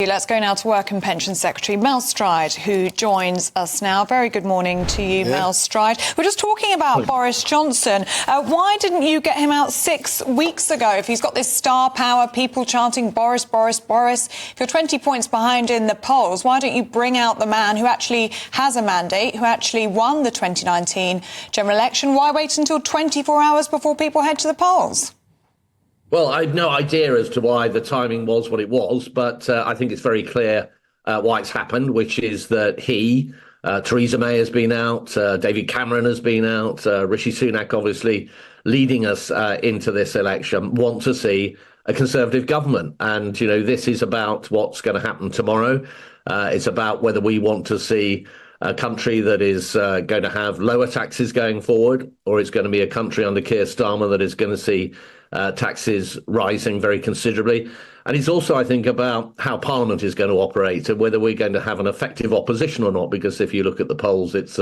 Let's go now to Work and Pension Secretary Mel Stride, who joins us now. Very good morning to you, Mel Stride. We're just talking about Boris Johnson. Why didn't you get him out 6 weeks ago? If he's got this star power, people chanting Boris, Boris, Boris. If you're 20 points behind in the polls, why don't you bring out the man who actually has a mandate, who actually won the 2019 general election? Why wait until 24 hours before people head to the polls? Well, I have no idea as to why the timing was what it was, but I think it's very clear why it's happened, which is that Theresa May has been out, David Cameron has been out, Rishi Sunak obviously leading us into this election, want to see a Conservative government. And, you know, this is about what's going to happen tomorrow. It's about whether we want to see a country that is going to have lower taxes going forward, or it's going to be a country under Keir Starmer that is going to see taxes rising very considerably. And it's also, I think, about how Parliament is going to operate and whether we're going to have an effective opposition or not, because if you look at the polls, it's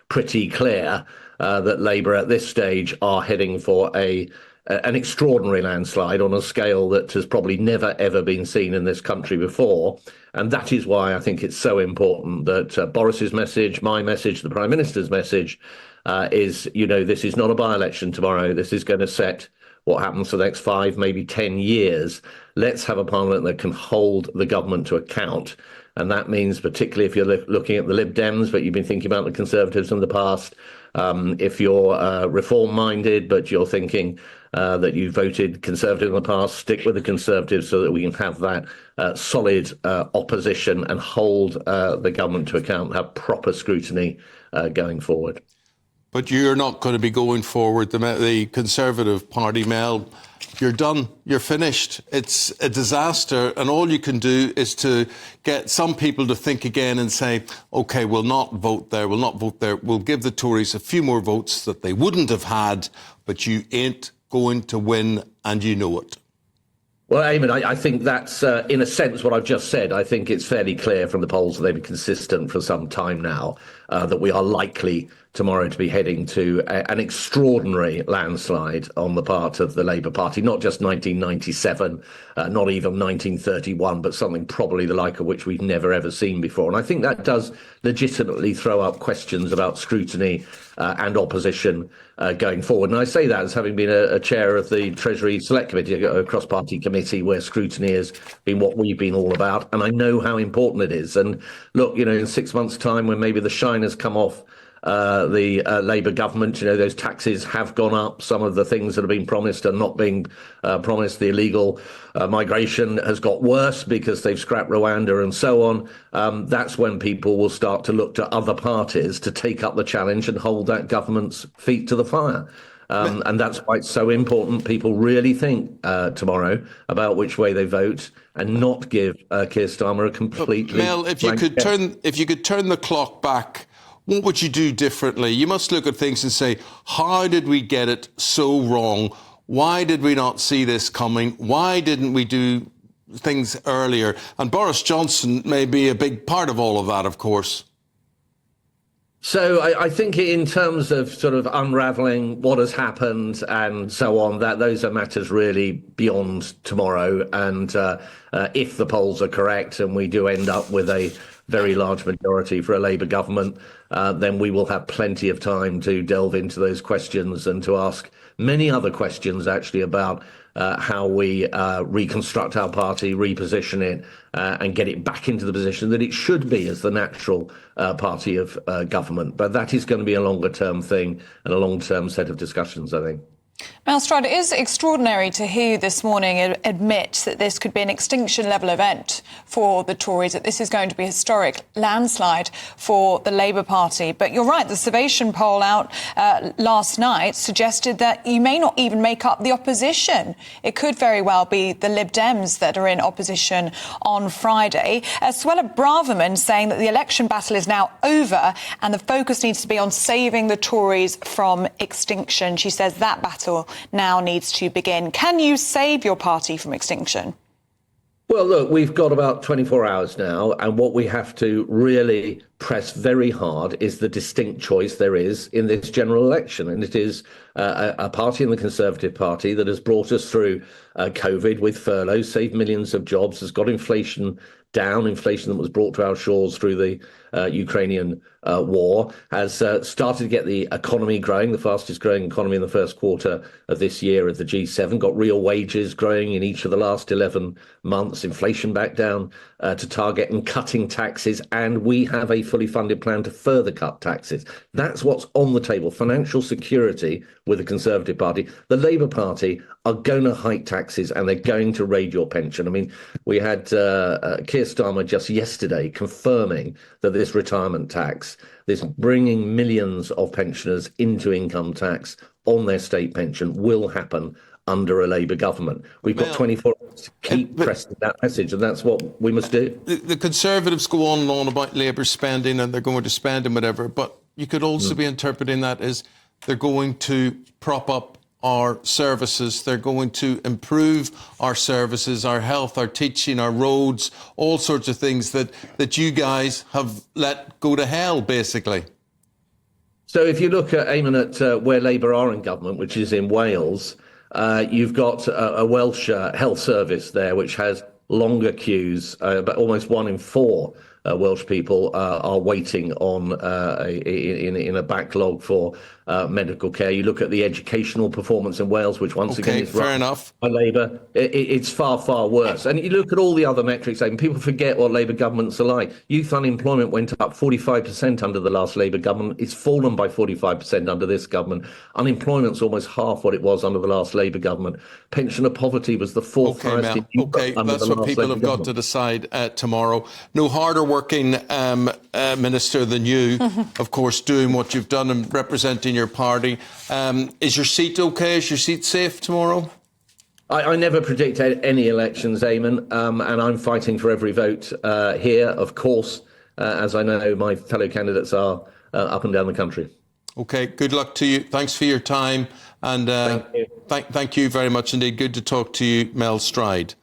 pretty clear that Labour at this stage are heading for an extraordinary landslide on a scale that has probably never, ever been seen in this country before. And that is why I think it's so important that Boris's message, my message, the Prime Minister's message is, you know, this is not a by-election tomorrow. This is going to set what happens for the next 5, maybe 10 years. Let's have a parliament that can hold the government to account. And that means, particularly if you're looking at the Lib Dems, but you've been thinking about the Conservatives in the past, if you're reform-minded, but you're thinking that you voted Conservative in the past, stick with the Conservatives so that we can have that solid opposition and hold the government to account, have proper scrutiny going forward. But you're not going to be going forward. The Conservative Party, Mel, you're done. You're finished. It's a disaster. And all you can do is to get some people to think again and say, OK, we'll not vote there. We'll not vote there. We'll give the Tories a few more votes that they wouldn't have had. But you ain't going to win, and you know it. Well, Eamon, I think that's, in a sense, what I've just said. I think it's fairly clear from the polls that they've been consistent for some time now that we are likely tomorrow to be heading to an extraordinary landslide on the part of the Labour Party, not just 1997, not even 1931, but something probably the like of which we've never, ever seen before. And I think that does legitimately throw up questions about scrutiny and opposition going forward. And I say that as having been a chair of the Treasury Select Committee, a cross-party committee where scrutiny has been what we've been all about. And I know how important it is. And look, you know, in 6 months' time, when maybe the shine has come off the Labour government, you know, those taxes have gone up. Some of the things that have been promised are not being promised. The illegal migration has got worse because they've scrapped Rwanda and so on. That's when people will start to look to other parties to take up the challenge and hold that government's feet to the fire. And that's why it's so important people really think tomorrow about which way they vote and not give Keir Starmer a completely Mel, if you could turn the clock back, what would you do differently? You must look at things and say, how did we get it so wrong? Why did we not see this coming? Why didn't we do things earlier? And Boris Johnson may be a big part of all of that, of course. So I think in terms of sort of unravelling what has happened and so on, that those are matters really beyond tomorrow. And if the polls are correct and we do end up with a very large majority for a Labour government, then we will have plenty of time to delve into those questions and to ask many other questions actually about how we reconstruct our party, reposition it and get it back into the position that it should be as the natural party of government. But that is going to be a longer term thing and a long term set of discussions, I think. Mel Stride, it is extraordinary to hear you this morning admit that this could be an extinction-level event for the Tories, that this is going to be a historic landslide for the Labour Party. But you're right, the Survation poll out last night suggested that you may not even make up the opposition. It could very well be the Lib Dems that are in opposition on Friday. Suella Braverman saying that the election battle is now over and the focus needs to be on saving the Tories from extinction. She says that battle now needs to begin. Can you save your party from extinction? Well, look, we've got about 24 hours now, and what we have to really press very hard is the distinct choice there is in this general election. And it is a party in the Conservative Party that has brought us through COVID with furlough, saved millions of jobs, has got inflation down. Inflation that was brought to our shores through the Ukrainian war has started to get the economy growing, the fastest growing economy in the first quarter of this year of the G7, got real wages growing in each of the last 11 months, inflation back down to target, and cutting taxes. And we have a fully funded plan to further cut taxes. That's what's on the table, financial security with the Conservative Party. The Labour Party are going to hike taxes and they're going to raid your pension. I mean, we had Keir Starmer just yesterday confirming that this retirement tax, this bringing millions of pensioners into income tax on their state pension, will happen under a Labour government. We've got 24 hours to keep pressing that message, and that's what we must do. The Conservatives go on and on about Labour spending and they're going to spend and whatever, but you could also be interpreting that as they're going to prop up our services, they're going to improve our services, our health, our teaching, our roads, all sorts of things that you guys have let go to hell, basically. So if you look at Eamon at where Labour are in government, which is in Wales, you've got a Welsh health service there, which has longer queues, but almost 1 in 4 Welsh people are waiting on in a backlog for medical care. You look at the educational performance in Wales, which once again is fair enough by Labour. It's far, far worse. And you look at all the other metrics, and people forget what Labour governments are like. Youth unemployment went up 45% under the last Labour government. It's fallen by 45% under this government. Unemployment's almost half what it was under the last Labour government. Pensioner poverty was the 4th highest. That's what people have got to decide tomorrow. No harder working minister than you, of course, doing what you've done and representing your party. Is your seat okay? Is your seat safe tomorrow? I never predict any elections, Eamon, and I'm fighting for every vote here, of course, as I know my fellow candidates are up and down the country. OK, good luck to you. Thanks for your time. And thank you. Thank you very much indeed. Good to talk to you, Mel Stride.